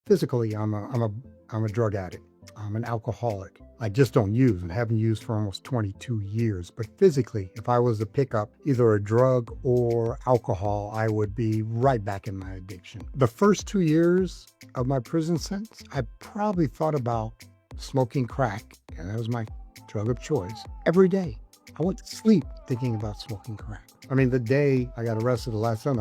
Physically, I'm a drug addict. I'm an alcoholic. I just don't use and haven't used for almost 22 years. But physically, if I was to pick up either a drug or alcohol, I would be right back in my addiction. The first 2 years of my prison sentence, I probably thought about smoking crack, and that was my drug of choice, every day. I went to sleep thinking about smoking crack. I mean, the day I got arrested the last time,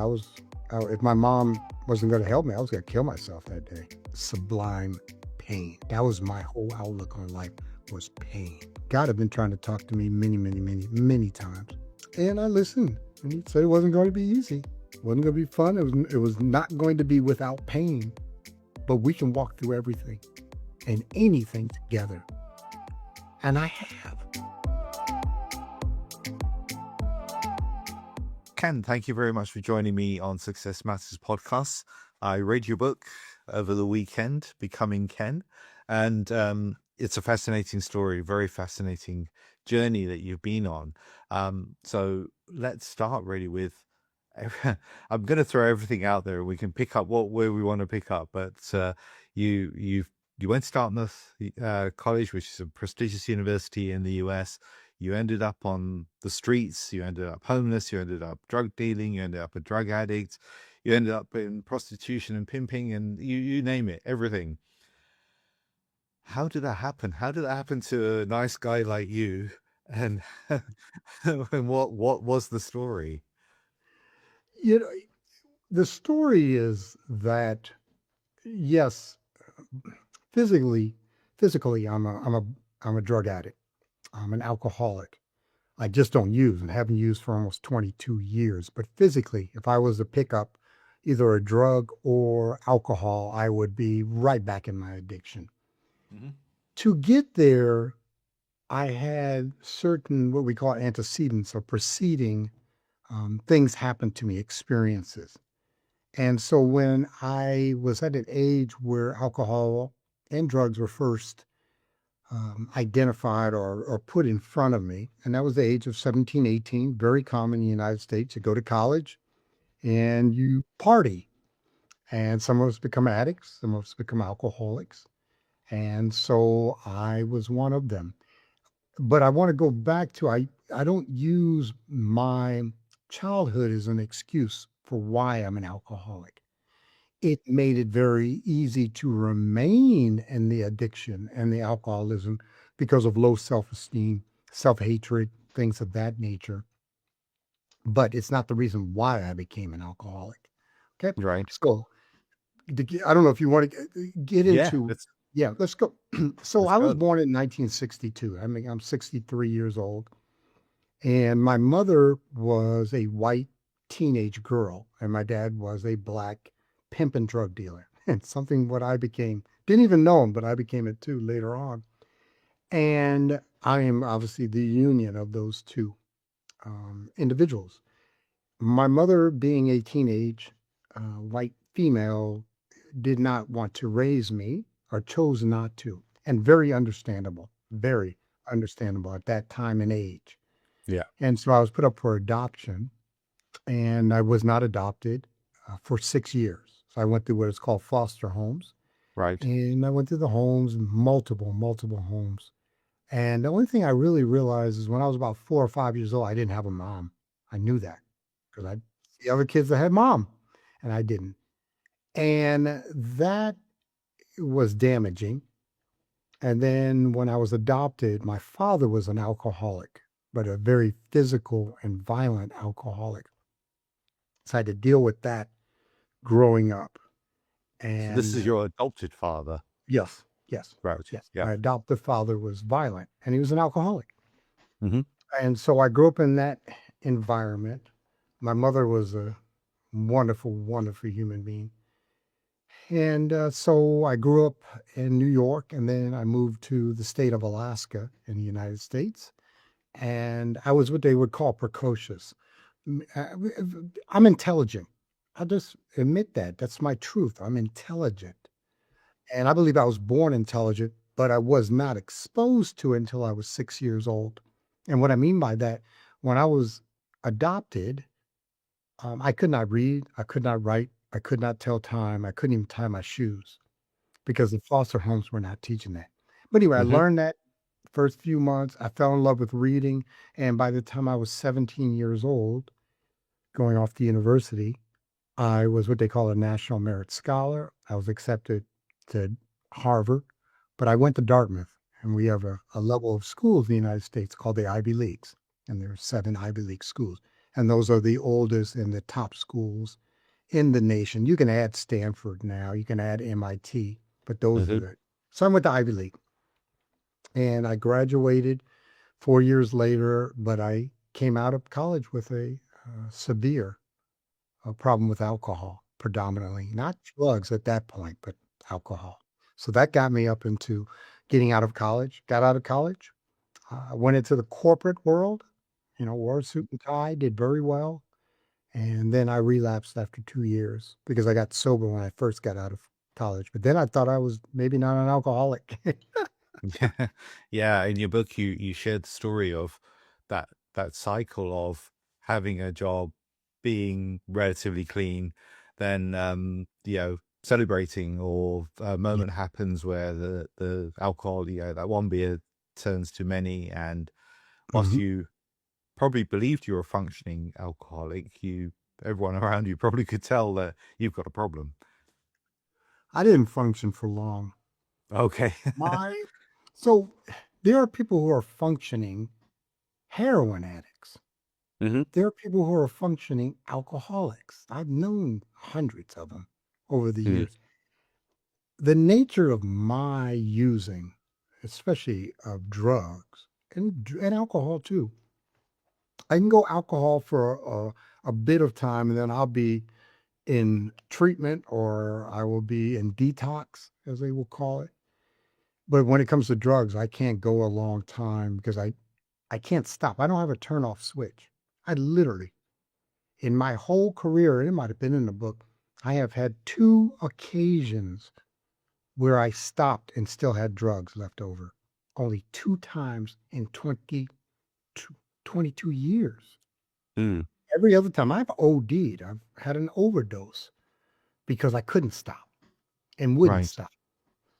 if my mom wasn't going to help me, I was going to kill myself that day. Sublime pain. That was my whole outlook on life, was pain. God had been trying to talk to me many, many, many, many times. And I listened. And he said it wasn't going to be easy. It wasn't going to be fun. It was not going to be without pain. But we can walk through everything and anything together. And I have. Ken, thank you very much for joining me on Success Matters podcast. I read your book over the weekend, Becoming Ken, and it's a fascinating story, very fascinating journey that you've been on. So let's start really with, I'm going to throw everything out there. We can pick up where we want to pick up, but you went to Dartmouth College, which is a prestigious university in the US. You ended up on the streets, you ended up homeless, you ended up drug dealing, you ended up a drug addict, you ended up in prostitution and pimping, and you name it, everything. How did that happen? How did that happen to a nice guy like you? And and what was the story? You know, the story is that, yes, physically, I'm a drug addict. I'm an alcoholic. I just don't use and haven't used for almost 22 years. But physically, if I was to pick up either a drug or alcohol, I would be right back in my addiction. Mhm. To get there, I had certain what we call antecedents or preceding things happened to me, experiences. And so when I was at an age where alcohol and drugs were first identified or put in front of me. And that was the age of 17, 18, very common in the United States. You go to college and you party. And some of us become addicts, some of us become alcoholics. And so I was one of them. But I want to go back to I don't use my childhood as an excuse for why I'm an alcoholic. It made it very easy to remain in the addiction and the alcoholism because of low self-esteem, self-hatred, things of that nature. But it's not the reason why I became an alcoholic. Okay. Right. So I don't know if you want to get Yeah, into, yeah, let's go. So let's I was go. born in 1962. I mean, I'm 63 years old. And my mother was a white teenage girl, and my dad was a black pimp and drug dealer. And something what I became, didn't even know him, but I became it too later on. And I am obviously the union of those two individuals. My mother, being a teenage white female, did not want to raise me or chose not to. And very understandable at that time and age. Yeah. And so I was put up for adoption, and I was not adopted for 6 years. So I went through what is called foster homes, Right. and I went through the homes, multiple homes. And the only thing I really realized is when I was about 4 or 5 years old, I didn't have a mom. I knew that because I see other kids that had mom, and I didn't. And that was damaging. And then when I was adopted, my father was an alcoholic, but a very physical and violent alcoholic. So I had to deal with that growing up. So this is And your adopted father. yes, yes, Right. yes. Yeah. My adoptive father was violent and he was an alcoholic. Hmm. And so I grew up in that environment. My mother was a wonderful human being. And so I grew up in New York and then I moved to the state of Alaska in the United States. And I was what they would call precocious. I'm intelligent. I'll just admit that. That's my truth. I'm intelligent. And I believe I was born intelligent, but I was not exposed to it until I was 6 years old. And what I mean by that, when I was adopted, I could not read, I could not write, I could not tell time, I couldn't even tie my shoes. because the foster homes were not teaching that. But anyway, I Hmm. learned that first few months. I fell in love with reading. And by the time I was 17 years old, going off to university, I was what they call a National Merit Scholar. I was accepted to Harvard, but I went to Dartmouth, and we have a level of schools in the United States called the Ivy Leagues, and there are 7 Ivy League schools, and those are the oldest and the top schools in the nation. You can add Stanford now, you can add MIT, but those are Hmm. the. So I went to Ivy League, and I graduated 4 years later, but I came out of college with a severe a problem with alcohol predominantly, not drugs at that point, but alcohol. So that got me up into getting out of college. Got out of college, went into the corporate world, wore a suit and tie, did very well. And then I relapsed after 2 years because I got sober when I first got out of college. But then I thought I was maybe not an alcoholic. Yeah, yeah. In your book, you shared the story of that cycle of having a job, being relatively clean, then celebrating, or a Yeah. moment happens where the alcohol, that one beer turns to many, and whilst Mhm. you probably believed you were a functioning alcoholic, everyone around you probably could tell that you've got a problem. I didn't function for long. Okay. My so there are people who are functioning heroin addicts. Hmm. There are people who are functioning alcoholics. I've known hundreds of them over the Mm. years. The nature of my using, especially of drugs and alcohol too, I can go alcohol for a bit of time and then I'll be in treatment or I will be in detox, as they will call it. But when it comes to drugs, I can't go a long time because I can't stop. I don't have a turn off switch. I literally in my whole career, and it might have been in the book, I have had 2 occasions where I stopped and still had drugs left over. Only 2 times in 22 years. Mm. Every other time I've OD'd, I've had an overdose because I couldn't stop and wouldn't Right. stop.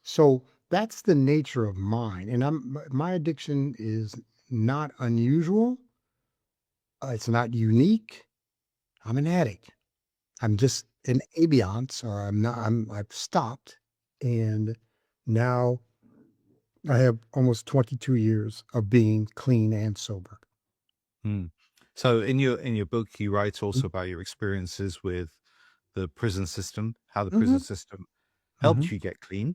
So that's the nature of mine. And my addiction is not unusual. It's not unique. I'm an addict. I'm just in abeyance, or I'm not. I've stopped, and now I have almost 22 years of being clean and sober. Mm. So in your book, you write also about your experiences with the prison system, how the prison Mm-hmm. system Mm-hmm. helped you get clean.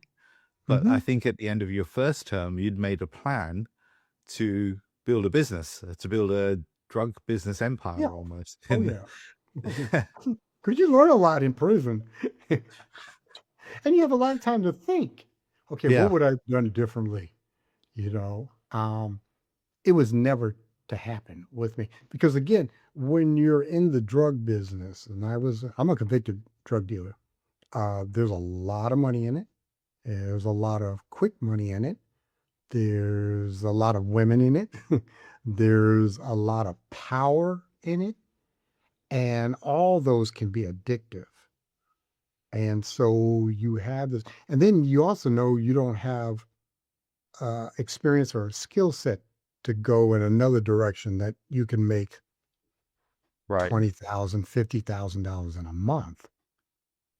But Mm-hmm. I think at the end of your first term, you'd made a plan to build a business, to build a drug business Yeah. empire almost. Oh And yeah. Because you learn a lot in prison, and you have a lot of time to think. Okay, what yeah, would I have done differently? You know, it was never to happen with me because again, when you're in the drug business, and I'm a convicted drug dealer. There's a lot of money in it. There's a lot of quick money in it. There's a lot of women in it. There's a lot of power in it. And all those can be addictive. And so you have this. And then you also know you don't have experience or a skill set to go in another direction that you can make right. 20,000, $50,000 in a month,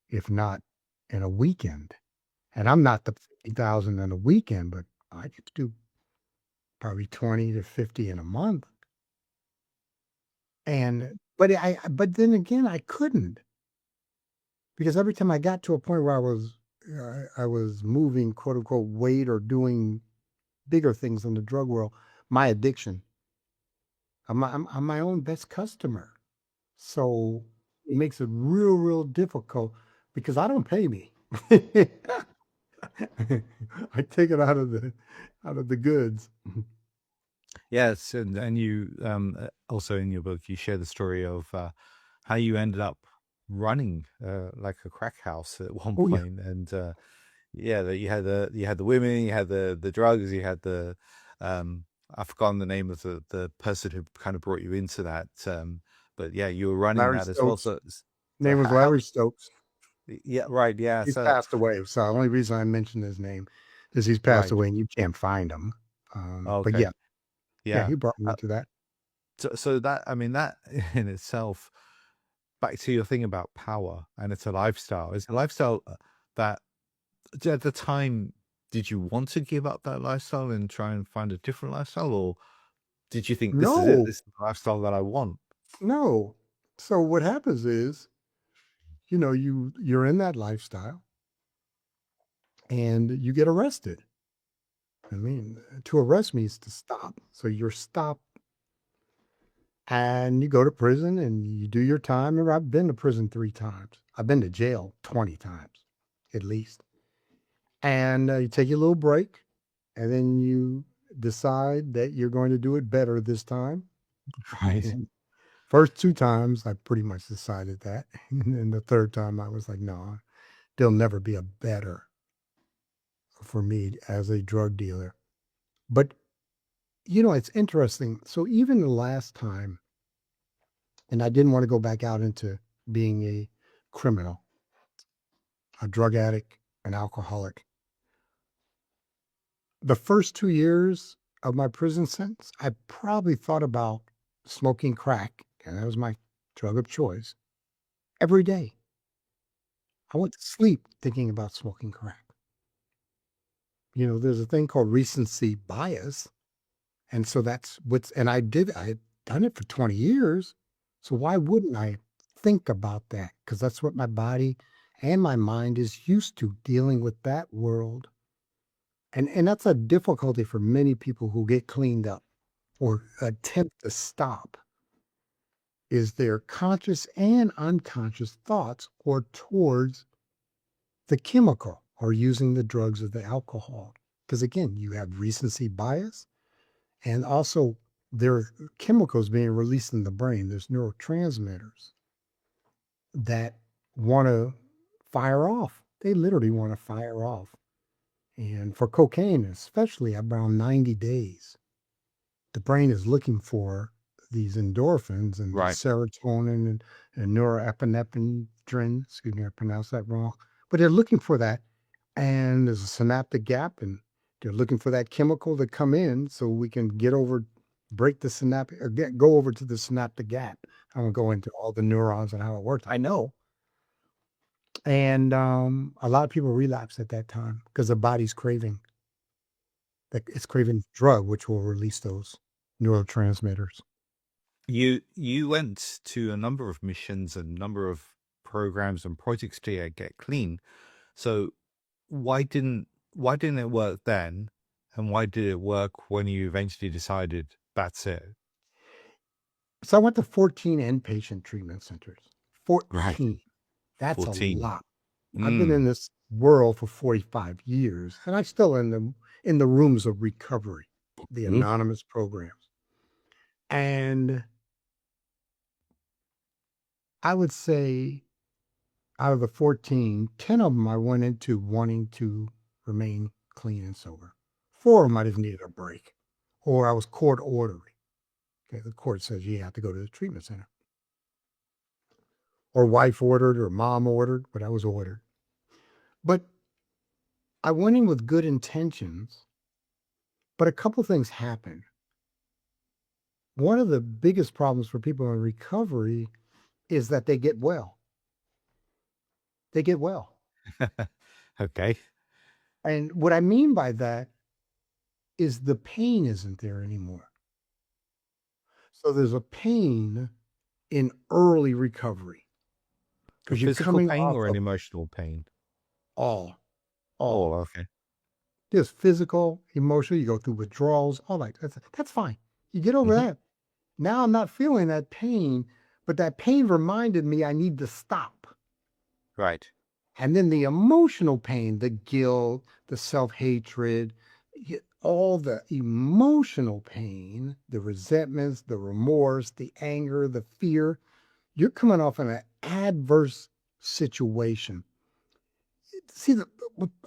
if not in a weekend. And I'm not the 50,000 in a weekend, but I could do probably 20 to 50 in a month. And but then again, I couldn't because every time I got to a point where I was moving quote unquote weight or doing bigger things in the drug world, my addiction, I'm my own best customer. So it makes it real difficult because I don't pay me. I take it out of the goods. Yes, and you also in your book you share the story of how you ended up running like a crack house at one Oh yeah. point, and yeah, that you had the women, you had the drugs, you had the I've forgotten the name of the person who kind of brought you into that, but yeah, you were running Larry that as well. Stokes. So Name was how Larry Stokes. Yeah, right. Yeah. He's So, passed away. So the only reason I mentioned his name is he's passed right. away and you can't find him. But Okay. yeah, yeah, Yeah. he brought me Uh, to that. so that, I mean, that in itself, back to your thing about power, and it's a lifestyle. It's a lifestyle that at the time, did you want to give up that lifestyle and try and find a different lifestyle, or did you think this is it? No, This is the lifestyle that I want? no. So what happens is, you're in that lifestyle and you get arrested. I mean, to arrest means to stop. So you're stopped and you go to prison and you do your time. And I've been to prison 3 times. I've been to jail 20 times at least. And you take your little break and then you decide that you're going to do it better this time. Right. And first 2 times, I pretty much decided that. And then the third time, I was like, no, there'll never be a better for me as a drug dealer. But, it's interesting. So even the last time, and I didn't want to go back out into being a criminal, a drug addict, an alcoholic. The first 2 years of my prison sentence, I probably thought about smoking crack, and that was my drug of choice, every day. I went to sleep thinking about smoking crack. There's a thing called recency bias. And so I had done it for 20 years. So why wouldn't I think about that? Because that's what my body and my mind is used to, dealing with that world. And that's a difficulty for many people who get cleaned up or attempt to stop, is their conscious and unconscious thoughts or towards the chemical or using the drugs or the alcohol. Because again, you have recency bias. And also, there are chemicals being released in the brain. There's neurotransmitters that want to fire off. They literally want to fire off. And for cocaine, especially around 90 days, the brain is looking for these endorphins and the Right. serotonin and norepinephrine. Excuse me, I pronounced that wrong. But they're looking for that. And there's a synaptic gap, and they're looking for that chemical to come in so we can break the synaptic, or go over to the synaptic gap. I won't go into all the neurons and how it works. I know. And a lot of people relapse at that time because the body's craving that it's craving drug, which will release those neurotransmitters. You went to a number of missions and number of programs and projects to get clean. So why didn't why didn't it work then? And why did it work when you eventually decided that's it? So I went to 14 inpatient treatment centers. Right. 14. That's a 14. lot. I've been in Mm. this world for 45 years, and I'm still in the rooms of recovery, the Mm. anonymous programs. And I would say out of the 14, 10 of them I went into wanting to remain clean and sober. 4 of them I just needed a break, or I was court ordered. Okay, the court says you have to go to the treatment center, or wife ordered, or mom ordered, but I was ordered. But I went in with good intentions, but a couple things happened. One of the biggest problems for people in recovery is that they get well. They get well. Okay. And what I mean by that is the pain isn't there anymore. So there's a pain in early recovery A because you're physical coming pain off or an of emotional pain? all, Oh, all. okay. There's physical, emotional, you go through withdrawals, all that. That's fine. You get over Hmm. that. Now I'm not feeling that pain, but that pain reminded me I need to stop. Right. And then the emotional pain, the guilt, the self hatred, all the emotional pain, the resentments, the remorse, the anger, the fear, you're coming off in an adverse situation. See,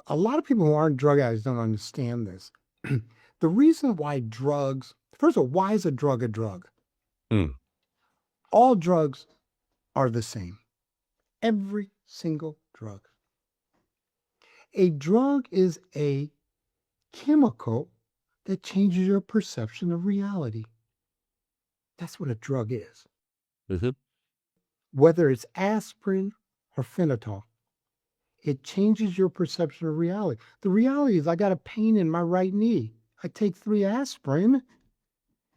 a lot of people who aren't drug addicts don't understand this. The reason why first of all, why is a drug a drug? Mm. All drugs are the same. Every single drug? A drug is a chemical that changes your perception of reality. That's what a drug is. Mm-hmm. Whether it's aspirin or phenol, it changes your perception of reality. The reality is I got a pain in my right knee. I take 3 aspirin.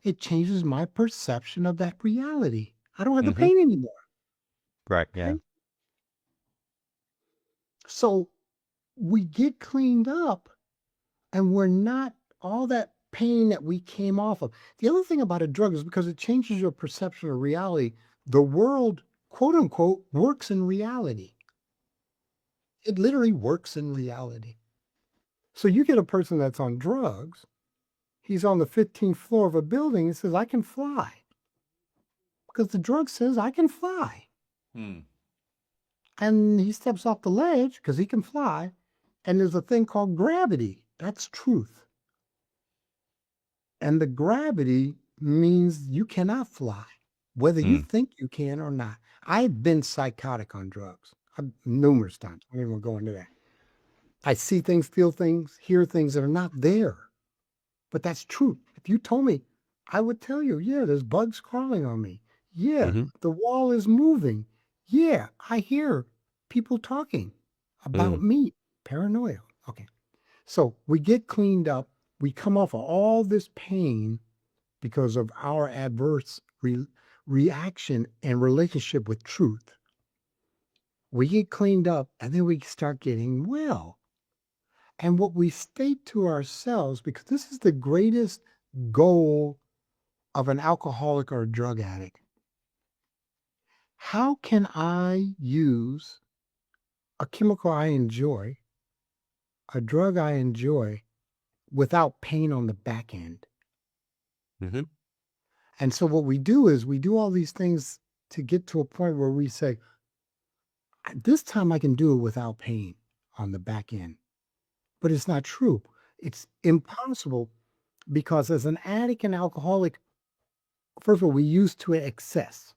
It changes my perception of that reality. I don't have the Mm-hmm. pain anymore. Right. Yeah. Okay? So we get cleaned up and we're not all that pain that we came off of. The other thing about a drug is because it changes your perception of reality, the world, quote unquote, works in reality. It literally works in reality. So you get a person that's on drugs, he's on the 15th floor of a building and says, I can fly. Because the drug says I can fly. Hmm. And he steps off the ledge because he can fly. And there's a thing called gravity. That's truth. And the gravity means you cannot fly, whether you Hmm. think you can or not. I've been psychotic on drugs numerous times. I don't even go into that. I see things, feel things, hear things that are not there. But that's true. If you told me, I would tell you, yeah, there's bugs crawling on me. Yeah, Mm-hmm. the wall is moving. Yeah, I hear people talking about Mm. me. Paranoia. Okay. So we get cleaned up. We come off of all this pain because of our adverse reaction and relationship with truth. We get cleaned up and then we start getting well. And what we state to ourselves, because this is the greatest goal of an alcoholic or a drug addict, how can I use a chemical I enjoy, a drug I enjoy, without pain on the back end? Mm-hmm. And so what we do is we do all these things to get to a point where we say, this time I can do it without pain on the back end. But it's not true. It's impossible because as an addict and alcoholic, first of all, we use to excess.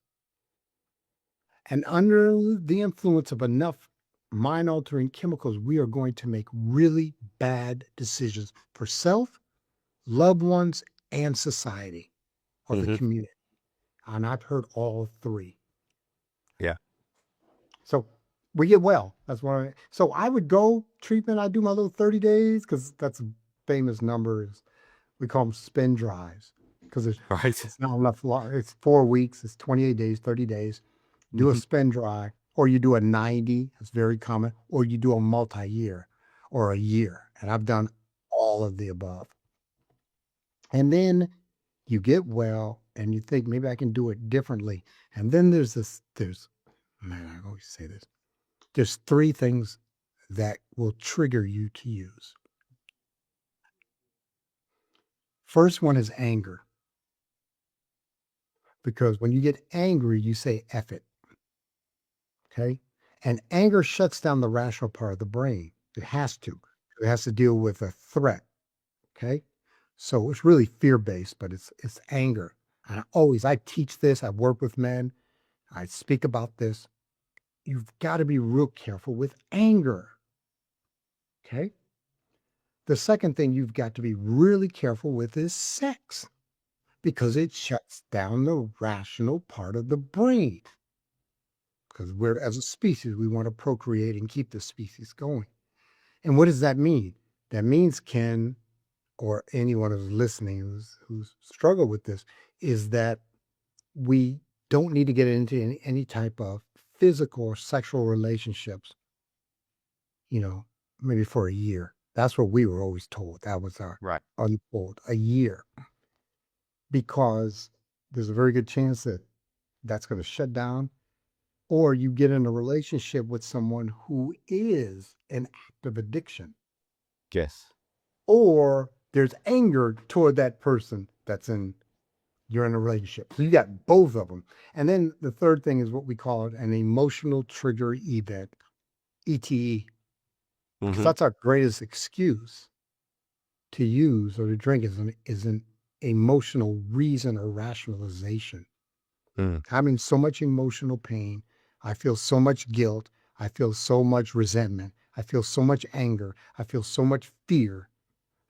And under the influence of enough mind altering chemicals, we are going to make really bad decisions for self, loved ones, and society or the Mm-hmm. community. And I've heard all 3. Yeah. So we get well. That's why. So I would go treatment. I do my little 30 days because that's a famous number. Is we call them spin drives because Right. it's not enough. It's 4 weeks. It's 28 days, 30 days. Do a Mm-hmm. spin drive, or you do a 90. It's very common, or you do a multi-year or a year. And I've done all of the above. And then you get well and you think maybe I can do it differently. And then man, I always say this. There's 3 things that will trigger you to use. First one is anger, because when you get angry, you say F it. Okay. And anger shuts down the rational part of the brain. It has to. It has to deal with a threat. Okay. So it's really fear based, but it's anger. And I teach this, I work with men, I speak about this. You've got to be real careful with anger. Okay. The second thing you've got to be really careful with is sex, because it shuts down the rational part of the brain. Because as a species, we want to procreate and keep the species going. And what does that mean? That means, Ken, or anyone who's listening who's struggled with this, is that we don't need to get into any type of physical or sexual relationships, maybe for a year. That's what we were always told. That was our Right. unfold, a year. Because there's a very good chance that that's going to shut down, or you get in a relationship with someone who is an active addiction, Yes. or there's anger toward that person you're in a relationship. So you got both of them. And then the third thing is what we call an emotional trigger event, ETE, because Mm-hmm. that's our greatest excuse to use or to drink is an emotional reason or rationalization. Mm. I'm in so much emotional pain. I feel so much guilt. I feel so much resentment. I feel so much anger. I feel so much fear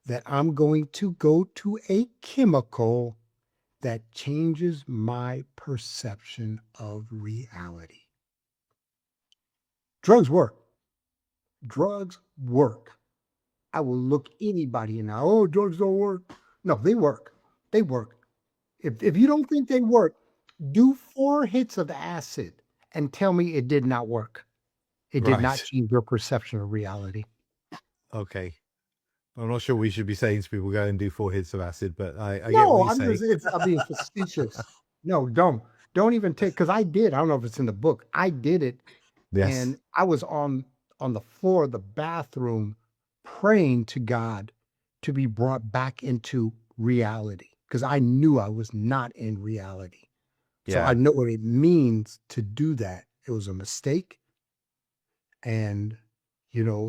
that I'm going to go to a chemical that changes my perception of reality. Drugs work. Drugs work. I will look anybody in the eye. Oh, drugs don't work. No, they work. They work. If you don't think they work, do 4 hits of acid and tell me it did not work. It did not Right. change your perception of reality. Okay. I'm not sure we should be saying to people go and do 4 hits of acid, but I get what No, you're saying. I'm being facetious. No, don't even take because I did. I don't know if it's in the book. I did it, Yes. and I was on the floor of the bathroom praying to God to be brought back into reality because I knew I was not in reality. So I Yeah. know what it means to do that. It was a mistake, and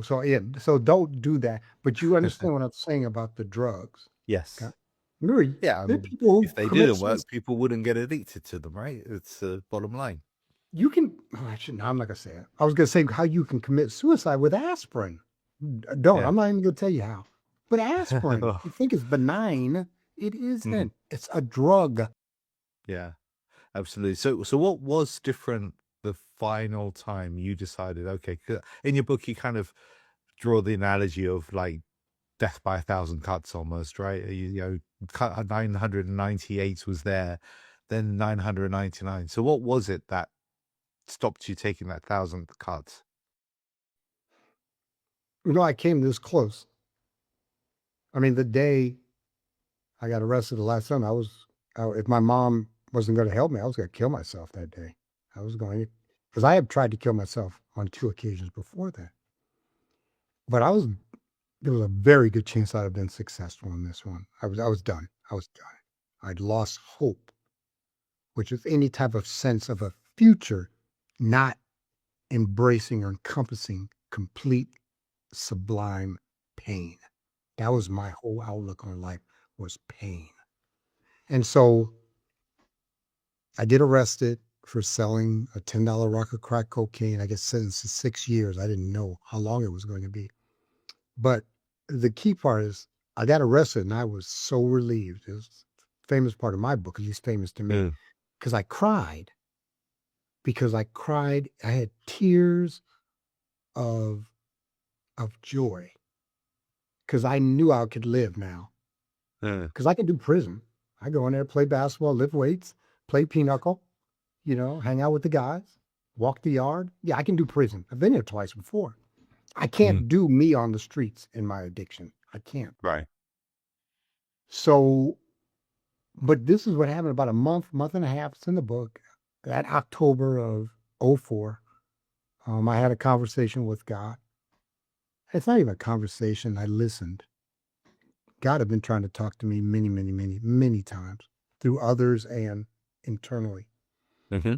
so yeah, so don't do that. But you understand what I'm saying about the drugs. Yes. Okay? Remember, Yeah. I there are mean, people who if they commit didn't work, suicide. people wouldn't get addicted to them, right? It's the bottom line. You can, oh, actually, no, I'm not gonna say it. I was gonna say how you can commit suicide with aspirin. Don't. Yeah. I'm not even gonna tell you how. But aspirin, you think it's benign? It Mhm. isn't. It's a drug. Yeah. Absolutely. So what was different the final time you decided, okay, 'cause in your book, you kind of draw the analogy of like death by 1,000 cuts almost, right? Cut 998 was there, then 999. So what was it that stopped you taking that 1,000th cut? I came this close. I mean, the day I got arrested the last time, if my mom wasn't going to help me, I was going to kill myself that day. I was going because I had tried to kill myself on 2 occasions before that. But there was a very good chance I'd have been successful in this one. I was done. I was done. I'd lost hope, which is any type of sense of a future not embracing or encompassing complete sublime pain. That was my whole outlook on life was pain. And so I did arrested for selling a $10 rock of crack cocaine. I get sentenced to 6 years. I didn't know how long it was going to be. But the key part is I got arrested and I was so relieved. It was a famous part of my book, at least famous to me, Mm. because I cried. Because I cried. I had tears of joy because I knew I could live now. Mm. Because I could do prison. I go in there, play basketball, lift weights, play pinochle, hang out with the guys, walk the yard. Yeah, I can do prison. I've been here twice before. I Mm. can't do me on the streets in my addiction. I can't. Right. So, but this is what happened about a month and a half. It's in the book. That October of '04, I had a conversation with God. It's not even a conversation. I listened. God had been trying to talk to me many, many, many, many times through others and internally. Mm-hmm.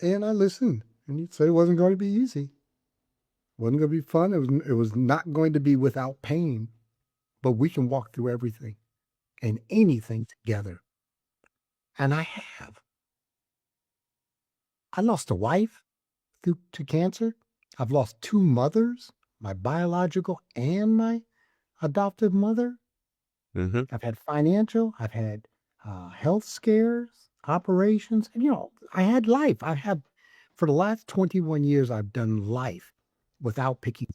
And I listened, and he said it wasn't going to be easy. It wasn't going to be fun. It was not going to be without pain, but we can walk through everything and anything together. And I have. I lost a wife to cancer. I've lost 2 mothers, my biological and my adoptive mother. Mm-hmm. I've had financial, I've had health scares, operations, and I had life. For the last 21 years, I've done life without picking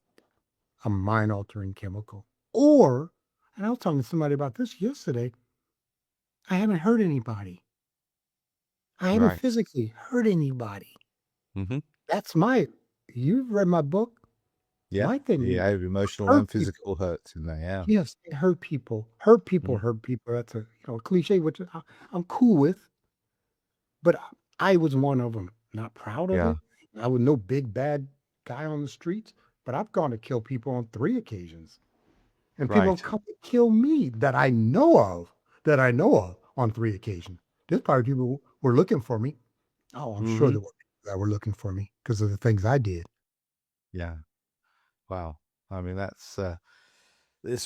a mind altering chemical. And I was talking to somebody about this yesterday, I haven't hurt anybody. I haven't Right. physically hurt anybody. Mm-hmm. That's you've read my book. Yeah. My thing, Yeah. Emotional hurt and people. physical hurts in there. Yeah. Yes, it hurt people. Hurt people Mm. hurt people. That's a cliche, which I'm cool with. But I was one of them. Not proud of Yeah. it. I was no big bad guy on the streets, but I've gone to kill people on 3 occasions. And people have Right. come to kill me that I know of on 3 occasions. There's probably people who were looking for me. Oh, I'm sure Mm-hmm. there were people that were looking for me because of the things I did. Yeah. Wow. I mean, it's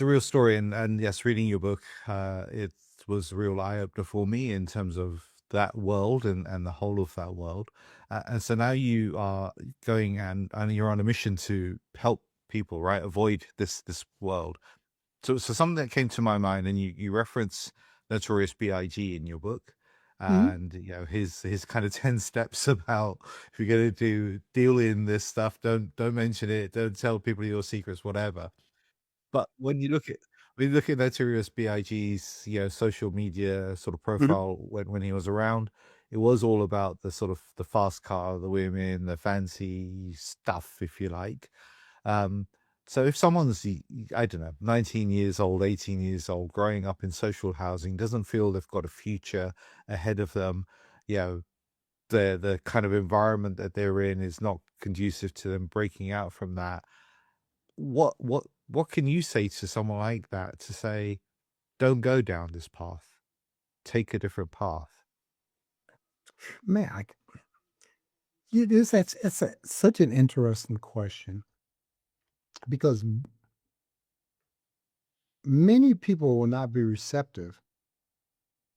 a real story. And yes, reading your book, it was a real eye opener for me in terms of that world and the whole of that world. And so now you are going and you're on a mission to help people, right? Avoid this world. So something that came to my mind, and you reference Notorious B.I.G. in your book, Mhm. and his kind of 10 steps about if you're going to deal in this stuff, don't mention it, don't tell people your secrets, whatever. But when you look at Notorious B.I.G.'s social media sort of Mhm. profile when he was around, it was all about the sort of the fast car, the women, the fancy stuff, if you like. Um, so if someone's, I don't know, 19 years old, 18 years old, growing up in social housing, doesn't feel they've got a future ahead of them, you know, the kind of environment that they're in is not conducive to them breaking out from that. What can you say to someone like that to say, don't go down this path, take a different path? Man, it is, it's such an interesting question because many people will not be receptive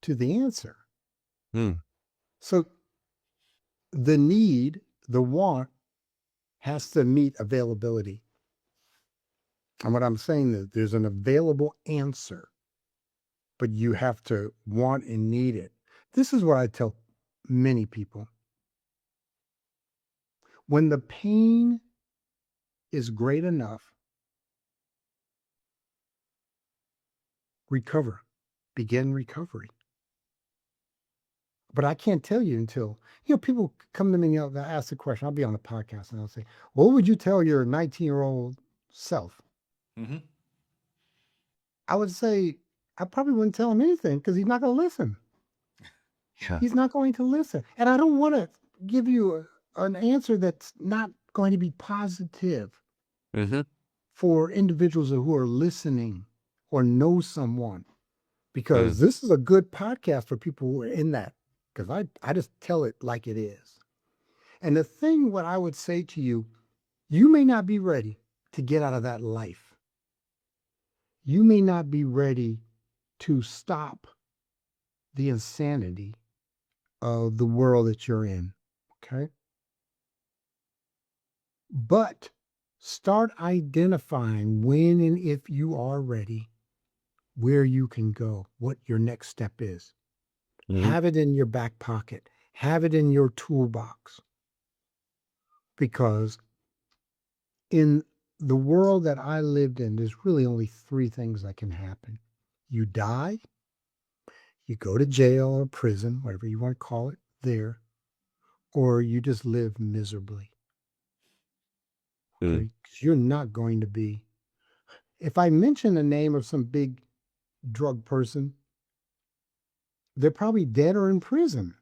to the answer. Mm. So the need, the want, has to meet availability. And what I'm saying is there's an available answer, but you have to want and need it. This is what I tell many people. When the pain is great enough, recover, begin recovery. But I can't tell you until, people come to me, they'll ask the question. I'll be on a podcast and I'll say, what would you tell your 19-year-old self? Mm-hmm. I would say, I probably wouldn't tell him anything because he's not going to listen. Yeah. He's not going to listen. And I don't want to give you an answer that's not going to be positive Mm-hmm. for individuals who are listening or know someone, Mm. because this is a good podcast for people who are in that, because I just tell it like it is. And the thing, what I would say to you, you may not be ready to get out of that life. You may not be ready to stop the insanity of the world that you're in. Okay. But start identifying when and if you are ready, where you can go, what your next step is. Mm-hmm. Have it in your back pocket, have it in your toolbox, because in the world that I lived in, there's really only three things that can happen. You die, you go to jail or prison, whatever you want to call it, there, or you just live miserably. Mm. Okay. 'Cause you're not going to be. If I mention the name of some big drug person, they're probably dead or in prison.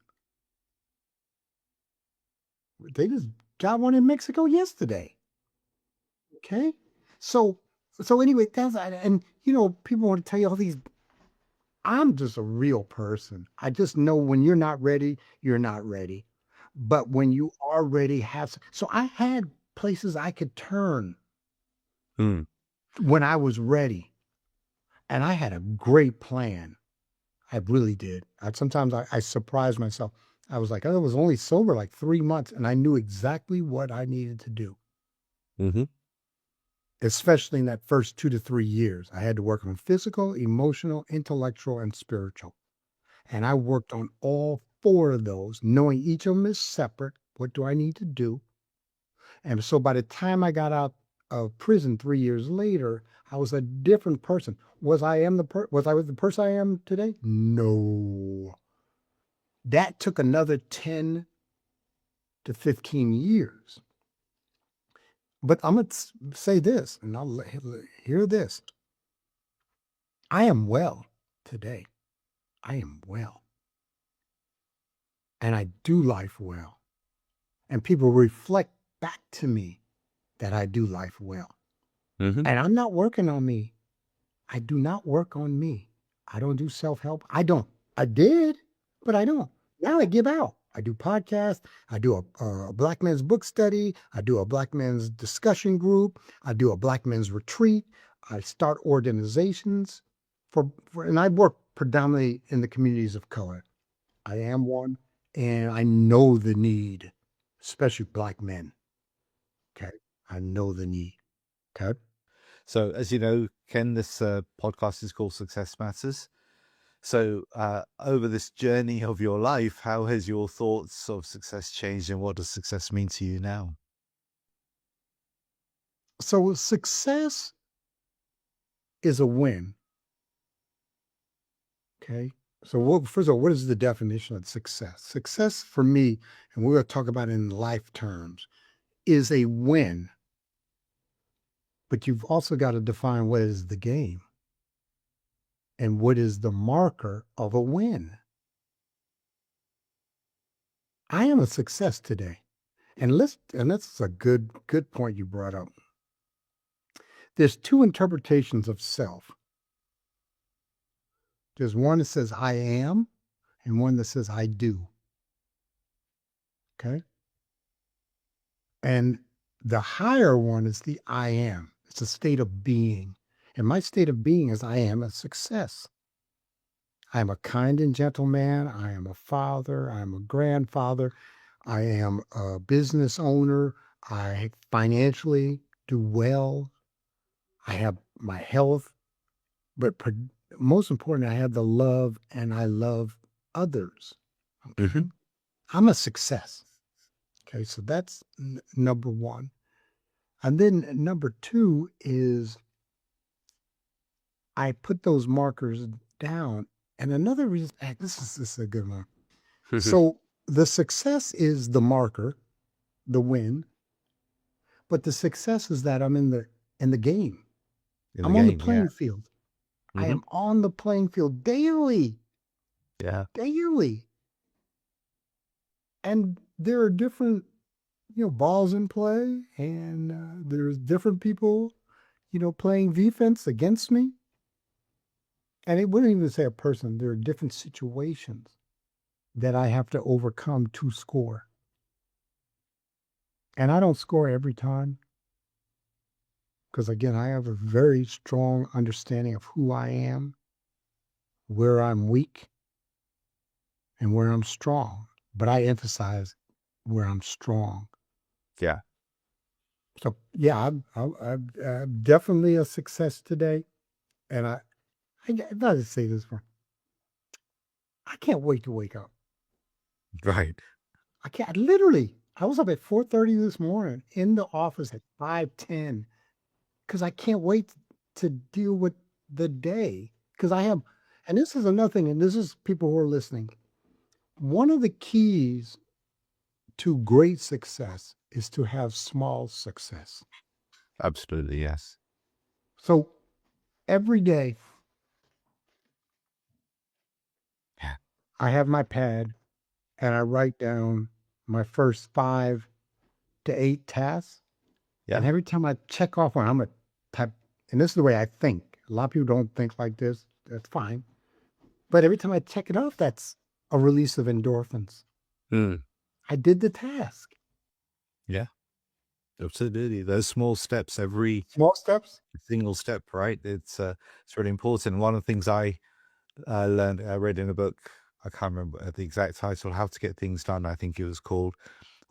They just got one in Mexico yesterday. Okay. So, anyway, and people want to tell you all these. I'm just a real person. I just know when you're not ready, you're not ready. But when you are ready, so I had places I could turn Mm. when I was ready. And I had a great plan. I really did. Sometimes I surprised myself. I was like, I was only sober like 3 months and I knew exactly what I needed to do, Mm-hmm. especially in that first 2 to 3 years. I had to work on physical, emotional, intellectual, and spiritual. And I worked on all four of those, knowing each of them is separate. What do I need to do? And so by the time I got out of prison 3 years later, I was a different person. Was I the person I am today? No. That took another 10 to 15 years. But I'm going to say this, and hear this. I am well today. I am well. And I do life well. And people reflect back to me that I do life well. Mm-hmm. And I'm not working on me. I do not work on me. I don't do self-help. I don't. I did, but I don't. Now I give out. I do podcasts. I do a Black men's book study. I do a Black men's discussion group. I do a Black men's retreat. I start organizations and I work predominantly in the communities of color. I am one, and I know the need, especially Black men. Okay. I know the need. Okay. So, as you know, Ken, this podcast is called Success Matters. So, over this journey of your life, how has your thoughts of success changed, and what does success mean to you now? So success is a win. Okay. So first of all, what is the definition of success? Success for me, and we're going to talk about it in life terms, is a win. But you've also got to define what is the game and what is the marker of a win. I am a success today. And that's a good point you brought up. There's two interpretations of self. There's one that says I am and one that says I do. Okay. And the higher one is the I am. It's a state of being. And my state of being is I am a success. I am a kind and gentle man. I am a father. I am a grandfather. I am a business owner. I financially do well. I have my health. But most important, I have the love and I love others. Okay. Mhm. I'm a success. Okay. So that's number one. And then number two is I put those markers down. And another reason, this is a good one. So the success is the marker, the win, but the success is that I'm in the game. In the I'm on the game, yeah. playing field. I Mhm. am on the playing field daily, Yeah. daily. And there are different, balls in play, and there's different people, playing defense against me. And it wouldn't even say a person. There are different situations that I have to overcome to score. And I don't score every time because, again, I have a very strong understanding of who I am, where I'm weak, and where I'm strong. But I emphasize where I'm strong. Yeah. So, yeah, I'm definitely a success today. And I got to say this one. I can't wait to wake up. Right. I can't literally. I was up at 4:30 this morning in the office at 5:10 because I can't wait to deal with the day. Because I have, and this is another thing, and this is people who are listening. One of the keys to great success is to have small success. Absolutely, yes. So every day Yeah. I have my pad and I write down my first 5 to 8 tasks. And Yeah. every time I check off one, I'm going to type, and this is the way I think. A lot of people don't think like this. That's fine. But every time I check it off, that's a release of endorphins. Mm. I did the task. Yeah. Absolutely. Those small steps, every Small steps. single step, right? It's really important. One of the things I read in a book, I can't remember the exact title, How to Get Things Done, I think it was called,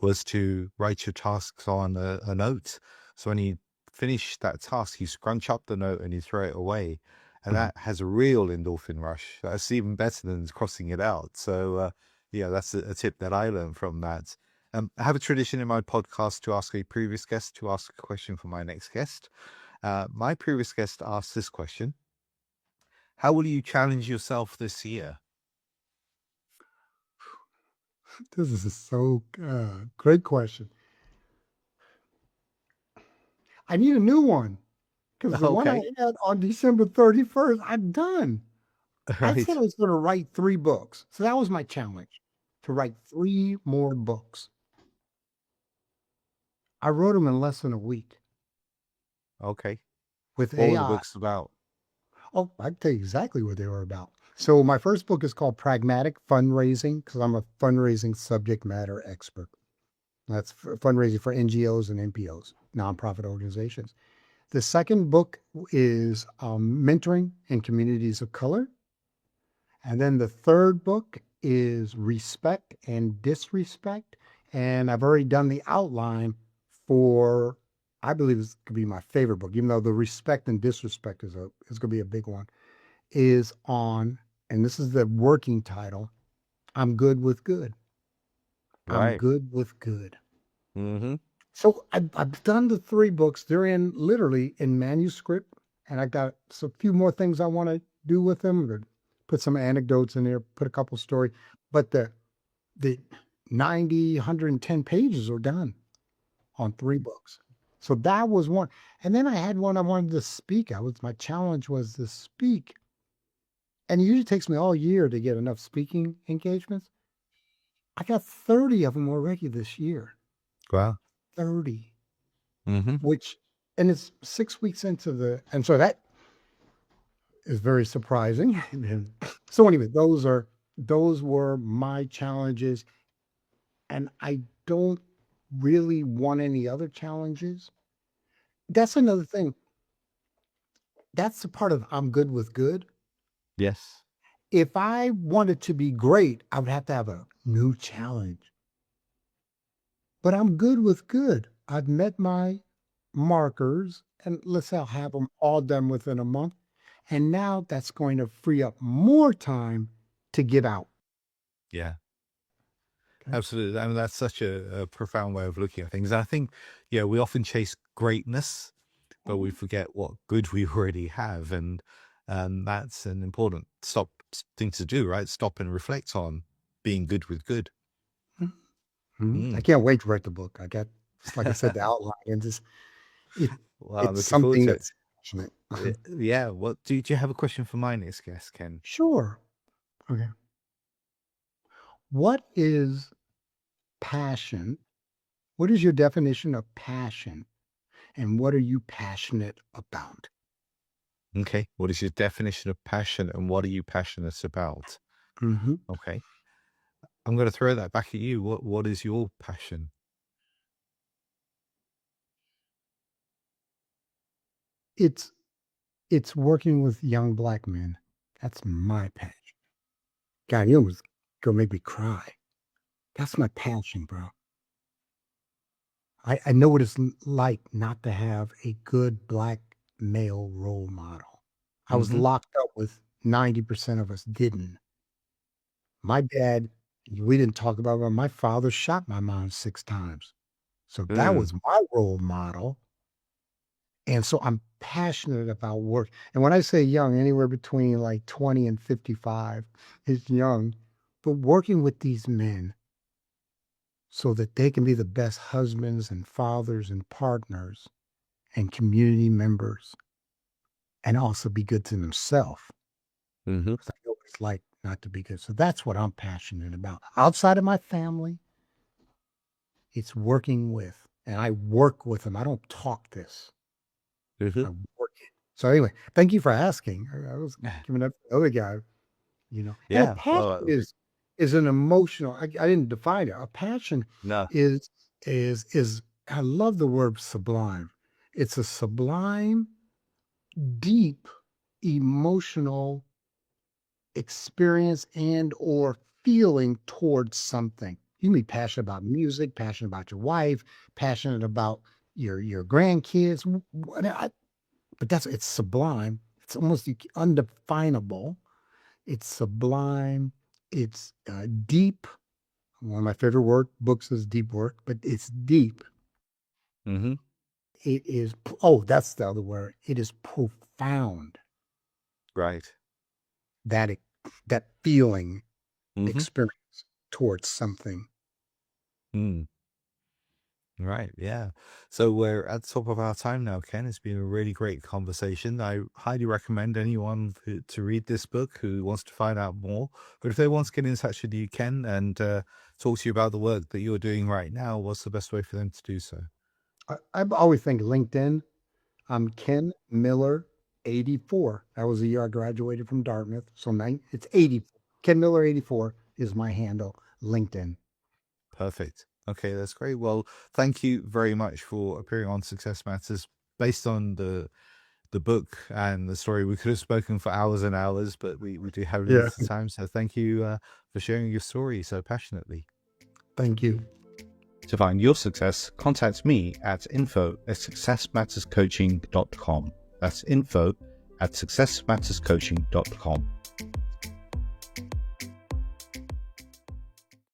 was to write your tasks on a note. So when you finish that task, you scrunch up the note and you throw it away. And that has a real endorphin rush. That's even better than crossing it out. So, yeah, that's a tip that I learned from that. I have a tradition in my podcast to ask a previous guest to ask a question for my next guest. My previous guest asked this question: how will you challenge yourself this year? This is so great question. I need a new one because the one I Okay. had on December 31st, I'm done. I said Right. I was going to write 3 books. So that was my challenge, to write 3 more books. I wrote them in less than a week Okay. with What were the AI. books about? Oh, I can tell you exactly what they were about. So my first book is called Pragmatic Fundraising because I'm a fundraising subject matter expert. That's fundraising for NGOs and NPOs, nonprofit organizations. The second book is Mentoring in Communities of Color. And then the third book is respect and disrespect. And I've already done the outline for, I believe this could be my favorite book, even though the respect and disrespect is going to be a big one, is on, and this is the working title, I'm Good with Good. I'm Right. good with good. Mm-hmm. So I've done the 3 books. They're in literally in manuscript, and I got a few more things I want to do with them. Put some anecdotes in there, put a couple stories, but the 90, 110 pages are done on 3 books. So that was one. And then I had one I wanted to speak. My challenge was to speak. And it usually takes me all year to get enough speaking engagements. I got 30 of them already this year. Wow. 30, Mm-hmm. which, and it's 6 weeks into and so that is very surprising. So anyway, those were my challenges. And I don't really want any other challenges. That's another thing. That's the part of I'm good with good. Yes. If I wanted to be great, I would have to have a new challenge. But I'm good with good. I've met my markers, and let's say I'll have them all done within a month. And now that's going to free up more time to get out. Yeah. Okay. Absolutely. I mean, that's such a profound way of looking at things. I think, yeah, we often chase greatness, but we forget what good we already have. And that's an important thing to do, right? Stop and reflect on being good with good. Mhm. I Mm. can't wait to write the book. I got, just like I said, the outline, and just it Well, I'm it's looking forward something to it. that's passionate. Yeah. What do you have a question for my next guest, Ken? Sure. Okay. What is passion? What is your definition of passion? And what are you passionate about? Okay. What is your definition of passion and what are you passionate about? Hmm. Okay. I'm going to throw that back at you. What is your passion? It's it's working with young Black men. That's my passion. God, you almost gonna make me cry. That's my passion, bro. I know what it's like not to have a good Black male role model. I was Mm-hmm. locked up with 90% of us didn't. My dad, we didn't talk about it, but my father shot my mom 6 times. So that Mm. was my role model. And so I'm passionate about work. And when I say young, anywhere between like 20 and 55 is young, but working with these men so that they can be the best husbands and fathers and partners and community members and also be good to themselves. Mm-hmm. Because I know what it's like not to be good. So that's what I'm passionate about. Outside of my family, it's working with, and I work with them. I don't talk this. Mm-hmm. I work it. So anyway, thank you for asking. I was giving up the other guy, and a Yeah. passion Well, is an emotional. I didn't define it. A passion No. is is I love the word sublime. It's a sublime, deep, emotional experience and or feeling towards something. You can be passionate about music, passionate about your wife, passionate about your grandkids, but it's sublime. It's almost undefinable. It's sublime. It's deep. One of my favorite books is deep work, but it's deep. Mm-hmm. It is. Oh, that's the other word. It is profound. right. That that feeling Mm-hmm. experience towards something. Mm. Right. Yeah. So we're at the top of our time now, Ken. It's been a really great conversation. I highly recommend anyone to read this book who wants to find out more. But if they want to get in touch with you, Ken, and talk to you about the work that you're doing right now, what's the best way for them to do so? I always think LinkedIn. I'm Ken Miller, 84. That was the year I graduated from Dartmouth. So it's 80. Ken Miller, 84 is my handle, LinkedIn. Perfect. Okay, that's great. Well, thank you very much for appearing on Success Matters. Based on the the book and the story. We could have spoken for hours and hours, but we do have Yeah. limited time. So thank you for sharing your story so passionately. Thank you. To find your success, contact me at info@successmatterscoaching.com. That's info@successmatterscoaching.com.